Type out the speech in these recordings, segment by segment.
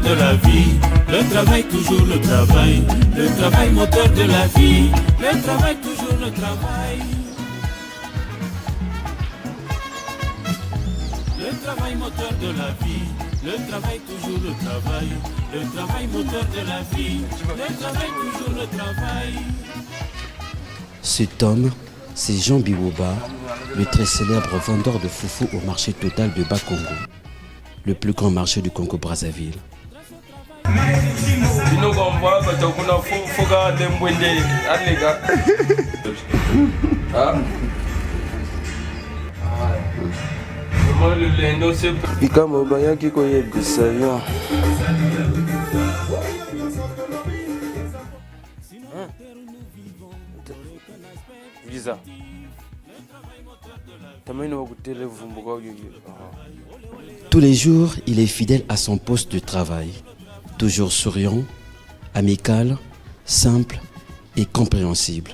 de la vie. Le travail, toujours le travail. Le travail, moteur de la vie. Le travail, toujours le travail. Le travail, moteur de la vie. Le travail, toujours le travail. Le travail, moteur de la vie. Le travail, toujours le travail. Cet homme, c'est Jean Biwouba, le très célèbre vendeur de foufou au marché total de Bas-Congo, le plus grand marché du Congo-Brazzaville. Tous les jours, il est fidèle à son poste de travail, toujours souriant, amical, simple et compréhensible.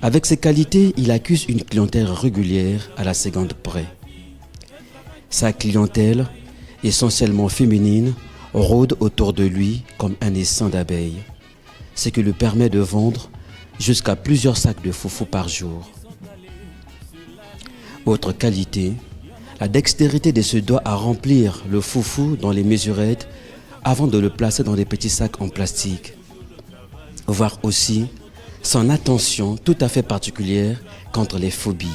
Avec ses qualités, il accuse une clientèle régulière à la seconde près. Sa clientèle, essentiellement féminine, rôde autour de lui comme un essaim d'abeilles, ce qui lui permet de vendre jusqu'à plusieurs sacs de foufou par jour. Autre qualité, la dextérité de ce doigt à remplir le foufou dans les mesurettes avant de le placer dans des petits sacs en plastique. Voire aussi son attention tout à fait particulière contre les faux billets.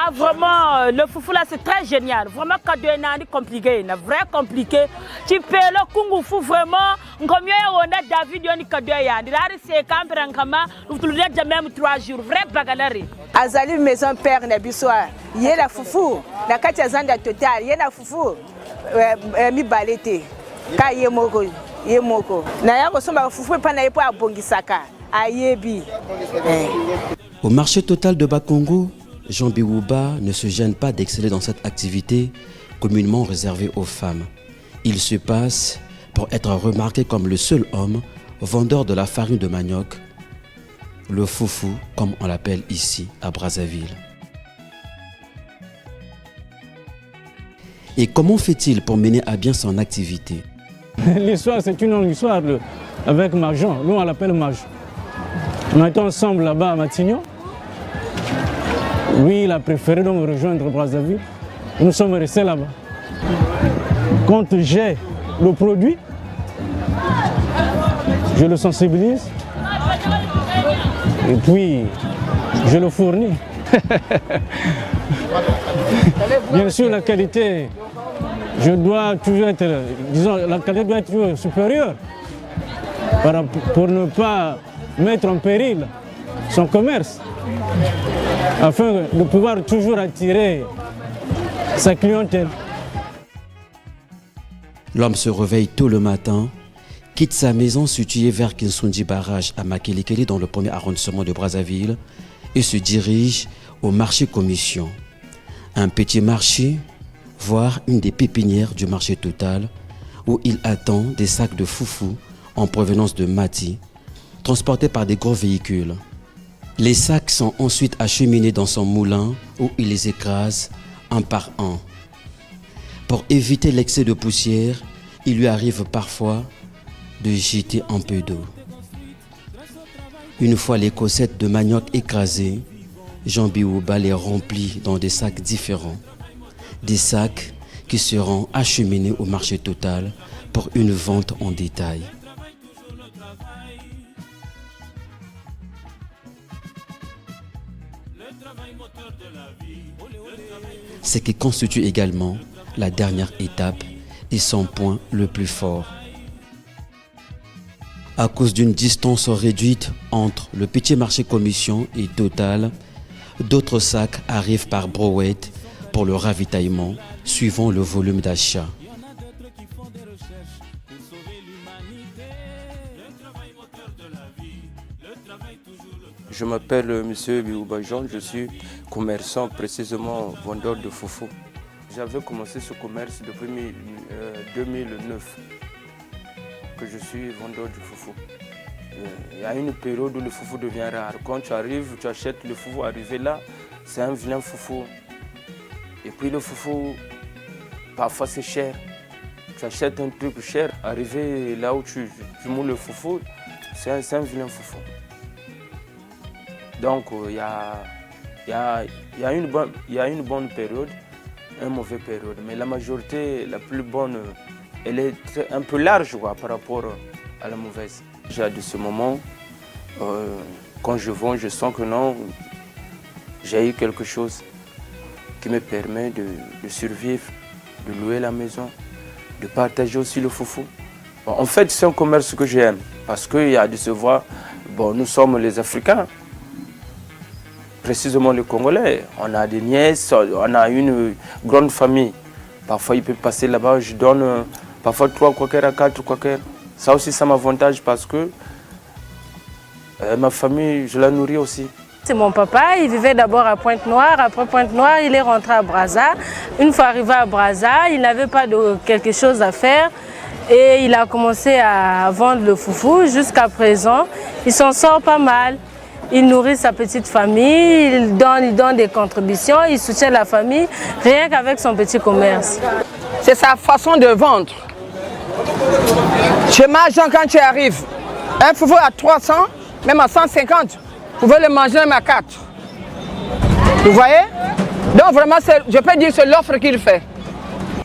Ah, vraiment, le foufou là c'est très génial. Vraiment, quand tu es compliqué, vrai compliqué. Tu peux le kungu fou vraiment. Combien on a David Yoni Kadoya. Il a réussi à camper en Kama. Vous le dites même 3 jours. Vrai bagalari. Azali maison père Nebissoir. Il y a la foufou. La Katiazanda total. Il y a la foufou. Mi balete. Ka yemoko. Yemoko. Na yako somba foufou pa na yepo abongisaka. Ayebi. Au marché total de Bas-Congo, Jean Biwouba ne se gêne pas d'exceller dans cette activité communément réservée aux femmes. Il se passe pour être remarqué comme le seul homme vendeur de la farine de manioc, le foufou comme on l'appelle ici à Brazzaville. Et comment fait-il pour mener à bien son activité? L'histoire, c'est une longue histoire avec Marjan. Nous, on l'appelle Marj. On était ensemble là-bas à Matignon. Lui, il a préféré donc rejoindre Brazzaville. Nous sommes restés là-bas. Quand j'ai le produit, je le sensibilise et puis je le fournis. Bien sûr, la qualité, je dois toujours être, disons, la qualité doit être toujours supérieure pour ne pas mettre en péril son commerce, afin de pouvoir toujours attirer sa clientèle. L'homme se réveille tôt le matin, quitte sa maison située vers Kinsundi Barrage à Makelikeli dans le premier arrondissement de Brazzaville et se dirige au marché commission, un petit marché, voire une des pépinières du marché total où il attend des sacs de foufou en provenance de Mati, transportés par des gros véhicules. Les sacs sont ensuite acheminés dans son moulin où il les écrase un par un. Pour éviter l'excès de poussière, il lui arrive parfois de jeter un peu d'eau. Une fois les cossettes de manioc écrasées, Jean Biwouba les remplit dans des sacs différents. Des sacs qui seront acheminés au marché total pour une vente en détail. Ce qui constitue également la dernière étape et son point le plus fort. À cause d'une distance réduite entre le petit marché commission et total, d'autres sacs arrivent par brouette pour le ravitaillement suivant le volume d'achat. Je m'appelle M. Biwouba Jean, je suis commerçant, précisément vendeur de foufou. J'avais commencé ce commerce depuis 2009 que je suis vendeur de foufou. il y a une période où le foufou devient rare. Quand tu arrives, tu achètes le foufou, arrivé là, c'est un vilain foufou. Et puis le foufou, parfois c'est cher. Tu achètes un truc cher, arrivé là où tu moules le foufou, c'est un vilain foufou. Donc il y a une bonne période, une mauvaise période. Mais la majorité, la plus bonne, elle est un peu large quoi, par rapport à la mauvaise. Déjà de ce moment, quand je vends, je sens que non, j'ai eu quelque chose qui me permet de survivre, de louer la maison, de partager aussi le foufou. Bon, en fait, c'est un commerce que j'aime parce qu'il y a de se voir, bon, nous sommes les Africains, précisément les Congolais. On a des nièces, on a une grande famille. Parfois, il peut passer là-bas, je donne parfois 3 quakers à 4 quakers. Ça aussi, ça m'avantage parce que ma famille, je la nourris aussi. C'est mon papa, il vivait d'abord à Pointe-Noire. Après Pointe-Noire, il est rentré à Brazza. Une fois arrivé à Brazza, il n'avait pas de quelque chose à faire et il a commencé à vendre le foufou. Jusqu'à présent, il s'en sort pas mal. Il nourrit sa petite famille, il donne des contributions, il soutient la famille, rien qu'avec son petit commerce. C'est sa façon de vendre. Chez Majan, quand tu arrives, un foufou à 300, même à 150, vous pouvez le manger même à 4. Vous voyez? Donc vraiment, je peux dire que c'est l'offre qu'il fait.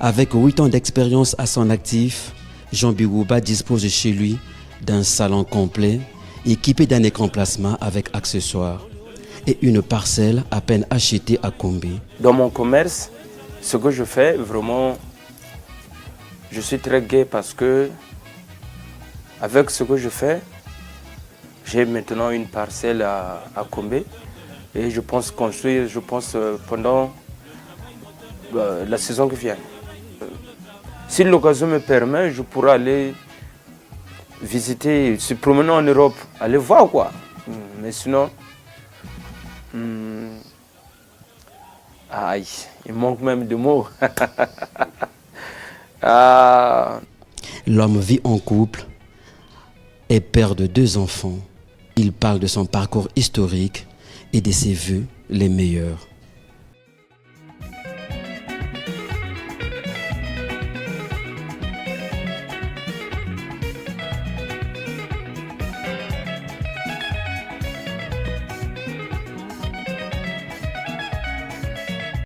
Avec 8 ans d'expérience à son actif, Jean Bigouba dispose chez lui d'un salon complet, équipé d'un écran plasma avec accessoires et une parcelle à peine achetée à Kombi. Dans mon commerce, ce que je fais, vraiment, je suis très gai parce que avec ce que je fais, j'ai maintenant une parcelle à Kombi et je pense construire, pendant la saison qui vient. Si l'occasion me permet, je pourrais aller visiter, se promener en Europe, aller voir quoi. Mais sinon, aïe, il manque même de mots. L'homme vit en couple, est père de 2 enfants. Il parle de son parcours historique et de ses vœux les meilleurs.